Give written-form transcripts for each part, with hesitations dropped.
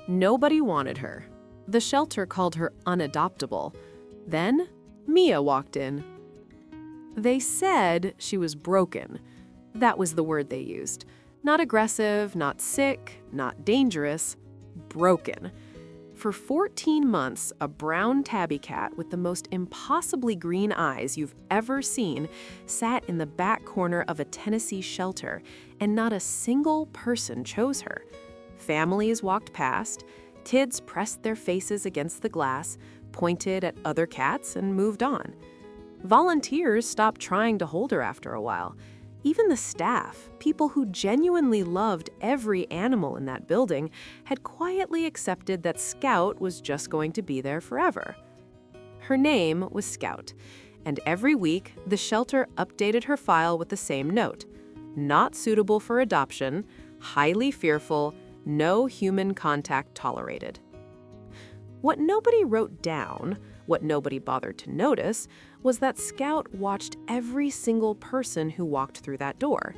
Nobody wanted her. The shelter called her unadoptable. Then, Mia walked in. They said she was broken. That was the word they used. Not aggressive, not sick, not dangerous. Broken. For 14 months, a brown tabby cat with the most impossibly green eyes you've ever seen sat in the back corner of a Tennessee shelter, and not a single person chose her. Families walked past, kids pressed their faces against the glass, pointed at other cats, and moved on. Volunteers stopped trying to hold her after a while. Even the staff, people who genuinely loved every animal in that building, had quietly accepted that Scout was just going to be there forever. Her name was Scout, and every week the shelter updated her file with the same note: not suitable for adoption, highly fearful, no human contact tolerated. What nobody wrote down, what nobody bothered to notice, was that Scout watched every single person who walked through that door.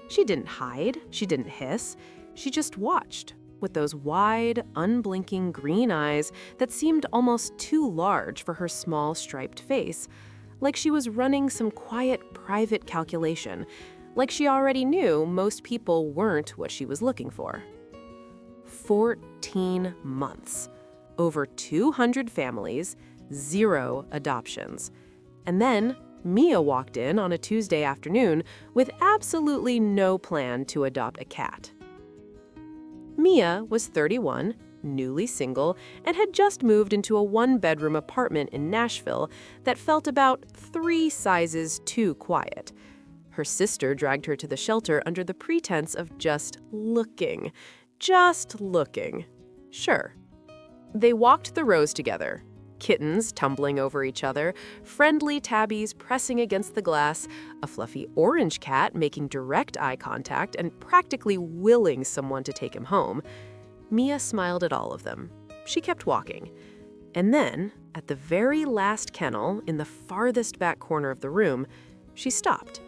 She didn't hide, she didn't hiss, she just watched, with those wide, unblinking green eyes that seemed almost too large for her small striped face, like she was running some quiet, private calculation, like she already knew most people weren't what she was looking for. 14 months. Over 200 families, 0 adoptions. And then Mia walked in on a Tuesday afternoon with absolutely no plan to adopt a cat. Mia was 31, newly single, and had just moved into a one-bedroom apartment in Nashville that felt about 3 sizes too quiet. Her sister dragged her to the shelter under the pretense of just looking. Just looking. Sure. They walked the rows together. Kittens tumbling over each other, friendly tabbies pressing against the glass, a fluffy orange cat making direct eye contact and practically willing someone to take him home. Mia smiled at all of them. She kept walking. And then, at the very last kennel, in the farthest back corner of the room, she stopped.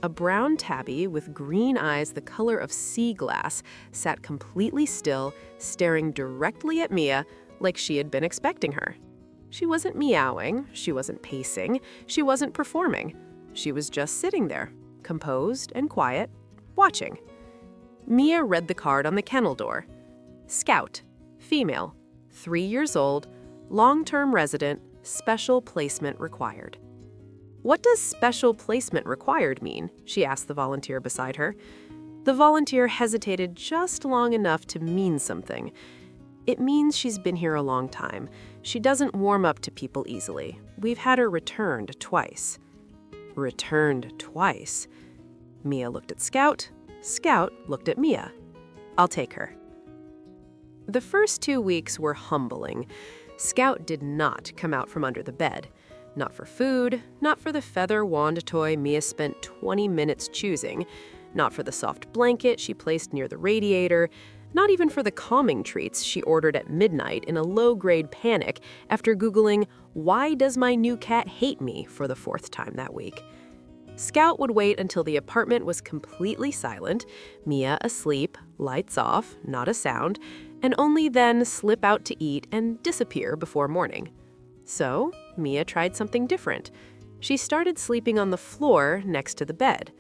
A brown tabby with green eyes the color of sea glass sat completely still, staring directly at Mia like she had been expecting her. She wasn't meowing, she wasn't pacing, she wasn't performing. She was just sitting there, composed and quiet, watching. Mia read the card on the kennel door. Scout, female, 3 years old, long-term resident, special placement required. What does special placement required mean? She asked the volunteer beside her. The volunteer hesitated just long enough to mean something. It means she's been here a long time. She doesn't warm up to people easily. We've had her returned twice. Returned twice? Mia looked at Scout. Scout looked at Mia. I'll take her. The first 2 weeks were humbling. Scout did not come out from under the bed. Not for food, not for the feather wand toy Mia spent 20 minutes choosing, not for the soft blanket she placed near the radiator, not even for the calming treats she ordered at midnight in a low-grade panic after Googling, "Why does my new cat hate me?" for the 4th time that week. Scout would wait until the apartment was completely silent, Mia asleep, lights off, not a sound, and only then slip out to eat and disappear before morning. So, Mia tried something different. She started sleeping on the floor next to the bed.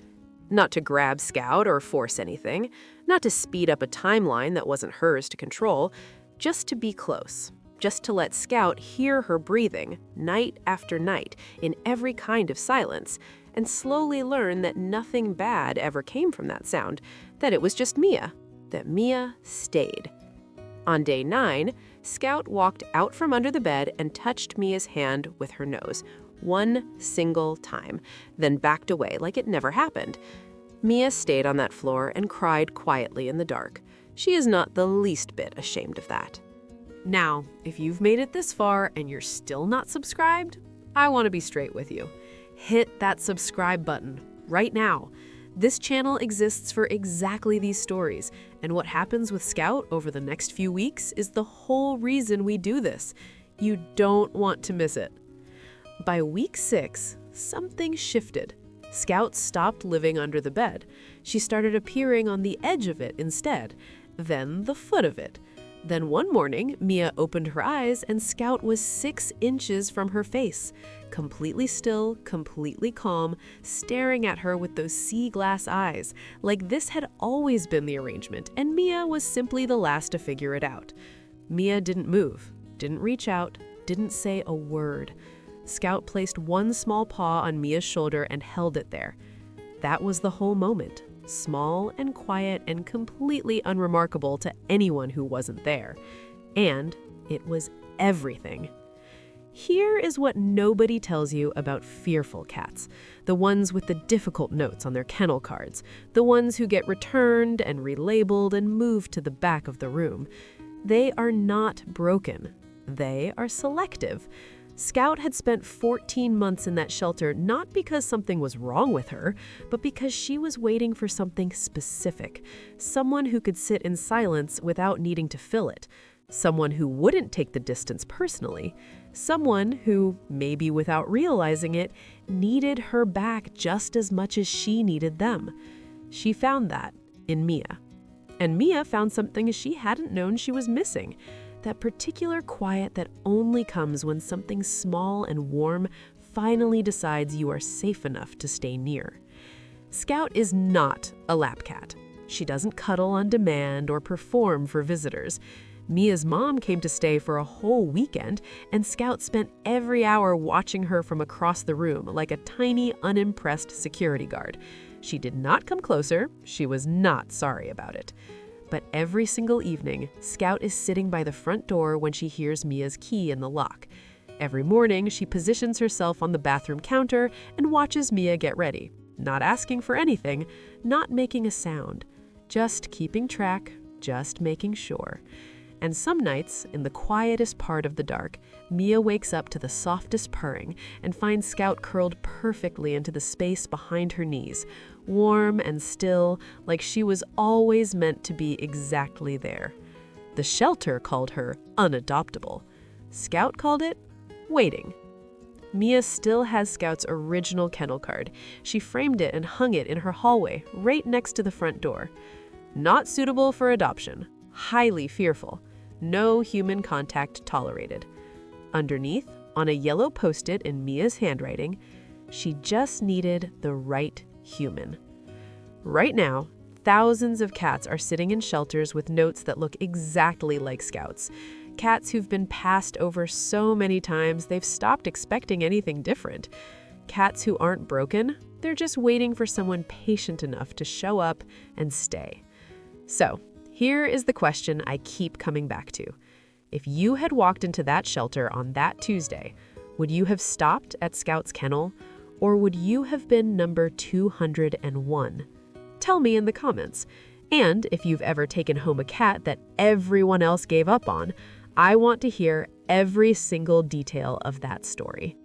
Not to grab Scout or force anything, not to speed up a timeline that wasn't hers to control, just to be close, just to let Scout hear her breathing night after night in every kind of silence, and slowly learn that nothing bad ever came from that sound, that it was just Mia, that Mia stayed. On day 9, Scout walked out from under the bed and touched Mia's hand with her nose, 1 single time, then backed away like it never happened. Mia stayed on that floor and cried quietly in the dark. She is not the least bit ashamed of that. Now, if you've made it this far and you're still not subscribed, I want to be straight with you. Hit that subscribe button right now. This channel exists for exactly these stories, and what happens with Scout over the next few weeks is the whole reason we do this. You don't want to miss it. By week 6, something shifted. Scout stopped living under the bed. She started appearing on the edge of it instead, then the foot of it. Then one morning, Mia opened her eyes and Scout was 6 inches from her face, completely still, completely calm, staring at her with those sea glass eyes, like this had always been the arrangement, and Mia was simply the last to figure it out. Mia didn't move, didn't reach out, didn't say a word. Scout placed one small paw on Mia's shoulder and held it there. That was the whole moment. Small and quiet and completely unremarkable to anyone who wasn't there. And it was everything. Here is what nobody tells you about fearful cats, the ones with the difficult notes on their kennel cards, the ones who get returned and relabeled and moved to the back of the room. They are not broken. They are selective. Scout had spent 14 months in that shelter not because something was wrong with her, but because she was waiting for something specific, someone who could sit in silence without needing to fill it, someone who wouldn't take the distance personally, someone who, maybe without realizing it, needed her back just as much as she needed them. She found that in Mia. And Mia found something she hadn't known she was missing. That particular quiet that only comes when something small and warm finally decides you are safe enough to stay near. Scout is not a lap cat. She doesn't cuddle on demand or perform for visitors. Mia's mom came to stay for a whole weekend, and Scout spent every hour watching her from across the room like a tiny, unimpressed security guard. She did not come closer. She was not sorry about it. But every single evening, Scout is sitting by the front door when she hears Mia's key in the lock. Every morning, she positions herself on the bathroom counter and watches Mia get ready, not asking for anything, not making a sound, just keeping track, just making sure. And some nights, in the quietest part of the dark, Mia wakes up to the softest purring and finds Scout curled perfectly into the space behind her knees, warm and still, like she was always meant to be exactly there. The shelter called her unadoptable. Scout called it waiting. Mia still has Scout's original kennel card. She framed it and hung it in her hallway, right next to the front door. Not suitable for adoption. Highly fearful. No human contact tolerated. Underneath, on a yellow post-it in Mia's handwriting, she just needed the right human. Right now, thousands of cats are sitting in shelters with notes that look exactly like Scout's. Cats who've been passed over so many times they've stopped expecting anything different. Cats who aren't broken, they're just waiting for someone patient enough to show up and stay. So, here is the question I keep coming back to. If you had walked into that shelter on that Tuesday, would you have stopped at Scout's kennel, or would you have been number 201? Tell me in the comments. And if you've ever taken home a cat that everyone else gave up on, I want to hear every single detail of that story.